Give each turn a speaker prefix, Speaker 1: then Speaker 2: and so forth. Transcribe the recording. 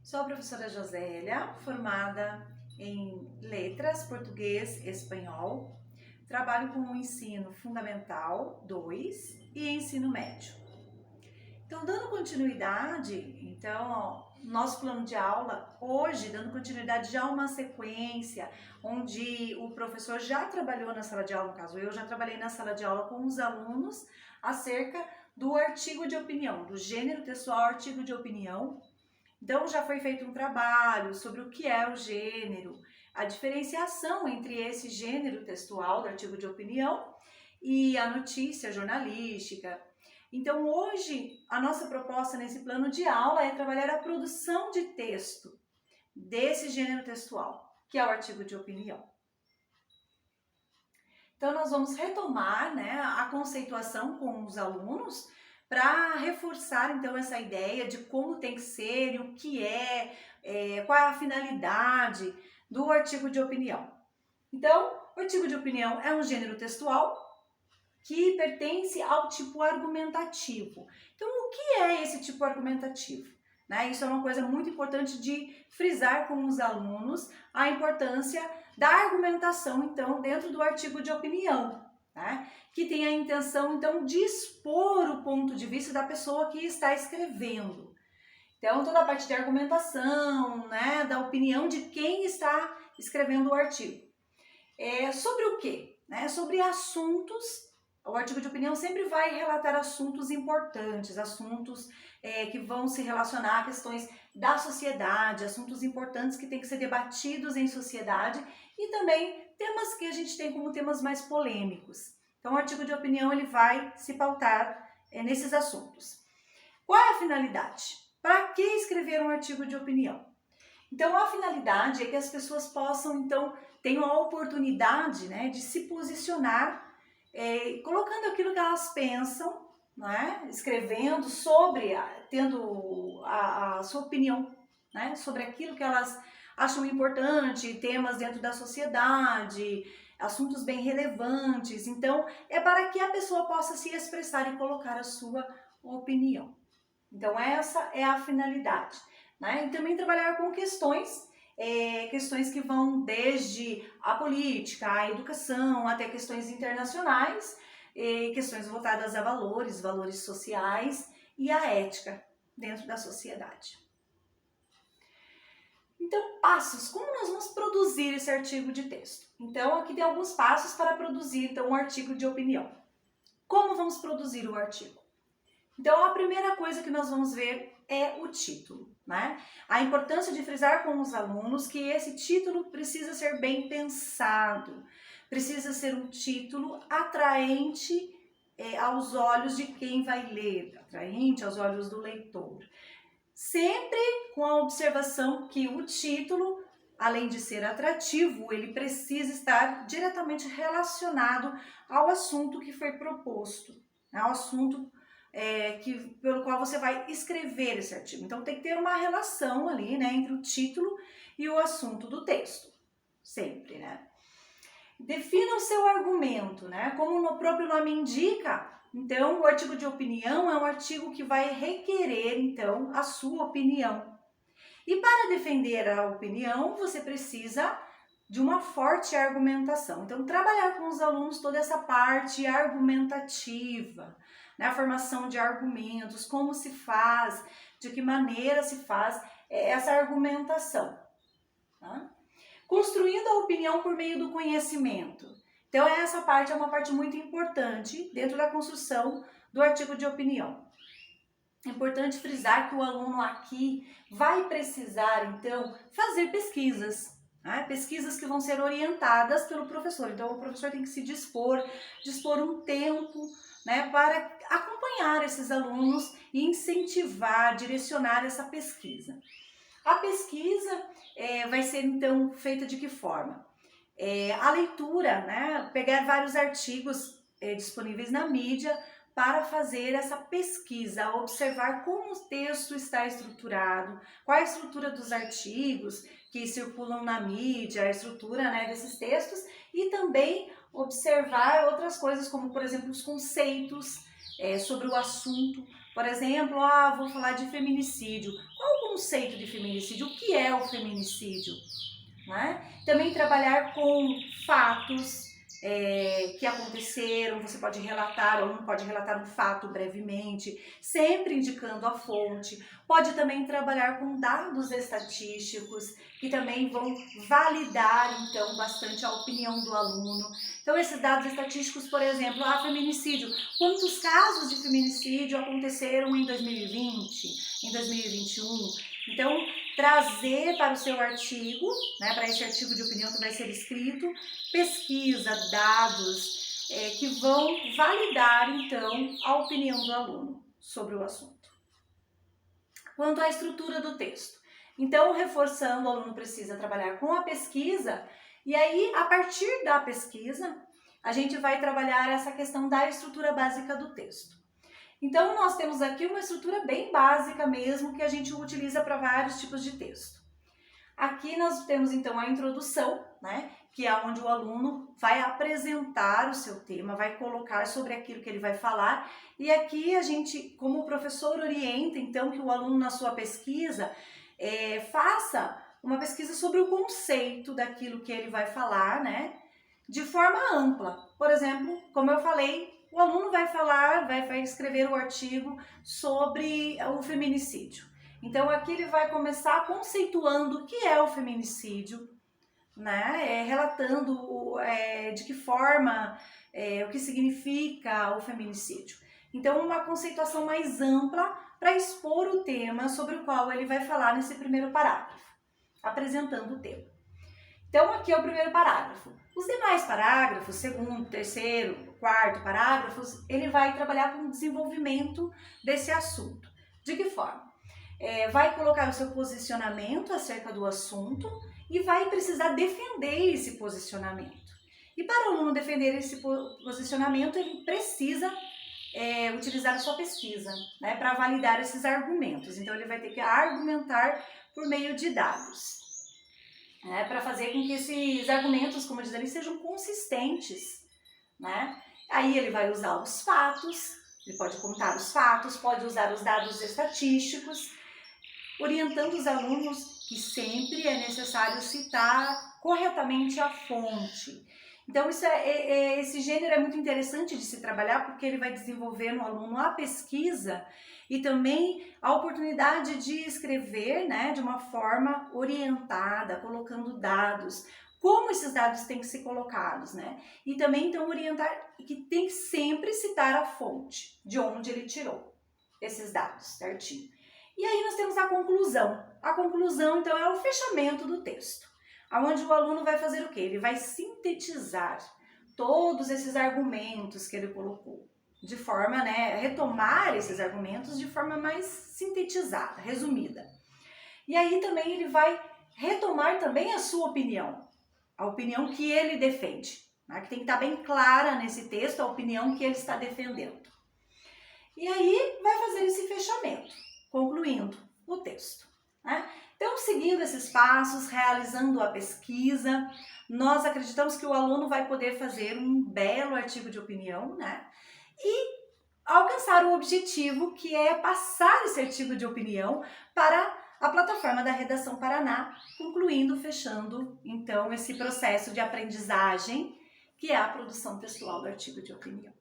Speaker 1: Sou a professora Josélia, formada em Letras, Português e Espanhol. Trabalho com o ensino fundamental 2 e ensino médio. Então, dando continuidade, nosso plano de aula hoje, dando continuidade já a uma sequência, onde o professor já trabalhou na sala de aula, no caso eu já trabalhei na sala de aula com os alunos acerca do artigo de opinião, do gênero textual artigo de opinião. Então já foi feito um trabalho sobre o que é o gênero, a diferenciação entre esse gênero textual do artigo de opinião e a notícia jornalística. Então hoje a nossa proposta nesse plano de aula é trabalhar a produção de texto desse gênero textual, que é o artigo de opinião. Então nós vamos retomar, a conceituação com os alunos para reforçar então essa ideia de como tem que ser e o que qual é a finalidade do artigo de opinião. Então, o artigo de opinião é um gênero textual que pertence ao tipo argumentativo. Então, o que é esse tipo argumentativo? Isso é uma coisa muito importante de frisar com os alunos, a importância da argumentação, então, dentro do artigo de opinião, que tem a intenção, então, de expor o ponto de vista da pessoa que está escrevendo. Então, toda a parte de argumentação, da opinião de quem está escrevendo o artigo. Sobre o quê? Sobre assuntos. O artigo de opinião sempre vai relatar assuntos importantes, assuntos que vão se relacionar a questões da sociedade, assuntos importantes que têm que ser debatidos em sociedade e também temas que a gente tem como temas mais polêmicos. Então, o artigo de opinião ele vai se pautar nesses assuntos. Qual é a finalidade? Para que escrever um artigo de opinião? Então, a finalidade é que as pessoas possam, então, tenham a oportunidade de se posicionar colocando aquilo que elas pensam, escrevendo sobre, tendo a sua opinião, sobre aquilo que elas acham importante, temas dentro da sociedade, assuntos bem relevantes. Então, é para que a pessoa possa se expressar e colocar a sua opinião. Então, essa é a finalidade. E também trabalhar com questões que vão desde a política, a educação, até questões internacionais, questões voltadas a valores sociais e a ética dentro da sociedade. Então, passos. Como nós vamos produzir esse artigo de texto? Então, aqui tem alguns passos para produzir um artigo de opinião. Como vamos produzir o artigo? Então, a primeira coisa que nós vamos ver é o título, A importância de frisar com os alunos que esse título precisa ser bem pensado, precisa ser um título atraente aos olhos de quem vai ler, atraente aos olhos do leitor. Sempre com a observação que o título, além de ser atrativo, ele precisa estar diretamente relacionado ao assunto que foi proposto, ao assunto pelo qual você vai escrever esse artigo. Então, tem que ter uma relação ali, entre o título e o assunto do texto. Sempre, Defina o seu argumento, Como o próprio nome indica, então, o artigo de opinião é um artigo que vai requerer, então, a sua opinião. E para defender a opinião, você precisa de uma forte argumentação. Então, trabalhar com os alunos toda essa parte argumentativa, a formação de argumentos, como se faz, de que maneira se faz essa argumentação. Construindo a opinião por meio do conhecimento. Então, essa parte é uma parte muito importante dentro da construção do artigo de opinião. É importante frisar que o aluno aqui vai precisar, então, fazer pesquisas. Pesquisas que vão ser orientadas pelo professor. Então, o professor tem que se dispor um tempo para acompanhar esses alunos e incentivar, direcionar essa pesquisa. A pesquisa vai ser, então, feita de que forma? A leitura, pegar vários artigos disponíveis na mídia para fazer essa pesquisa, observar como o texto está estruturado, qual é a estrutura dos artigos que circulam na mídia, a estrutura desses textos e também observar outras coisas como, por exemplo, os conceitos sobre o assunto. Por exemplo, vou falar de feminicídio. Qual o conceito de feminicídio, o que é o feminicídio, né? Também trabalhar com fatos que aconteceram, você pode relatar, ou não pode relatar um fato brevemente, sempre indicando a fonte. Pode também trabalhar com dados estatísticos, que também vão validar, então, bastante a opinião do aluno. Então, esses dados estatísticos, por exemplo, feminicídio. Quantos casos de feminicídio aconteceram em 2020, em 2021? Então, trazer para o seu artigo, né, para esse artigo de opinião que vai ser escrito, pesquisa, dados que vão validar, então, a opinião do aluno sobre o assunto. Quanto à estrutura do texto. Então, reforçando, o aluno precisa trabalhar com a pesquisa, e aí, a partir da pesquisa, a gente vai trabalhar essa questão da estrutura básica do texto. Então, nós temos aqui uma estrutura bem básica mesmo, que a gente utiliza para vários tipos de texto. Aqui nós temos, então, a introdução, né, que é onde o aluno vai apresentar o seu tema, vai colocar sobre aquilo que ele vai falar. E aqui a gente, como professor, orienta, então, que o aluno, na sua pesquisa, faça uma pesquisa sobre o conceito daquilo que ele vai falar, né, de forma ampla. Por exemplo, como eu falei, o aluno vai falar, vai escrever o artigo sobre o feminicídio. Então, aqui ele vai começar conceituando o que é o feminicídio, né? Relatando de que forma, o que significa o feminicídio. Então, uma conceituação mais ampla para expor o tema sobre o qual ele vai falar nesse primeiro parágrafo, apresentando o tema. Então, aqui é o primeiro parágrafo. Os demais parágrafos, segundo, terceiro, quarto parágrafos, ele vai trabalhar com o desenvolvimento desse assunto. De que forma? Vai colocar o seu posicionamento acerca do assunto e vai precisar defender esse posicionamento. E para o aluno defender esse posicionamento, ele precisa utilizar a sua pesquisa, né, para validar esses argumentos. Então, ele vai ter que argumentar por meio de dados, para fazer com que esses argumentos, como diz ali, sejam consistentes, né? Aí ele vai usar os fatos, ele pode contar os fatos, pode usar os dados estatísticos, orientando os alunos que sempre é necessário citar corretamente a fonte. Então, esse gênero é muito interessante de se trabalhar, porque ele vai desenvolver no aluno a pesquisa e também a oportunidade de escrever, né, de uma forma orientada, colocando dados, como esses dados têm que ser colocados, né? E também, então, orientar que tem que sempre citar a fonte, de onde ele tirou esses dados, certinho? E aí nós temos a conclusão. A conclusão, então, é o fechamento do texto, onde o aluno vai fazer o quê? Ele vai sintetizar todos esses argumentos que ele colocou, de forma, né, retomar esses argumentos de forma mais sintetizada, resumida. E aí também ele vai retomar também a sua opinião, a opinião que ele defende, né, que tem que estar bem clara nesse texto a opinião que ele está defendendo. E aí vai fazer esse fechamento, concluindo o texto, né? Então, seguindo esses passos, realizando a pesquisa, nós acreditamos que o aluno vai poder fazer um belo artigo de opinião, né? E alcançar o objetivo, que é passar esse artigo de opinião para a plataforma da Redação Paraná, concluindo, fechando, então, esse processo de aprendizagem, que é a produção textual do artigo de opinião.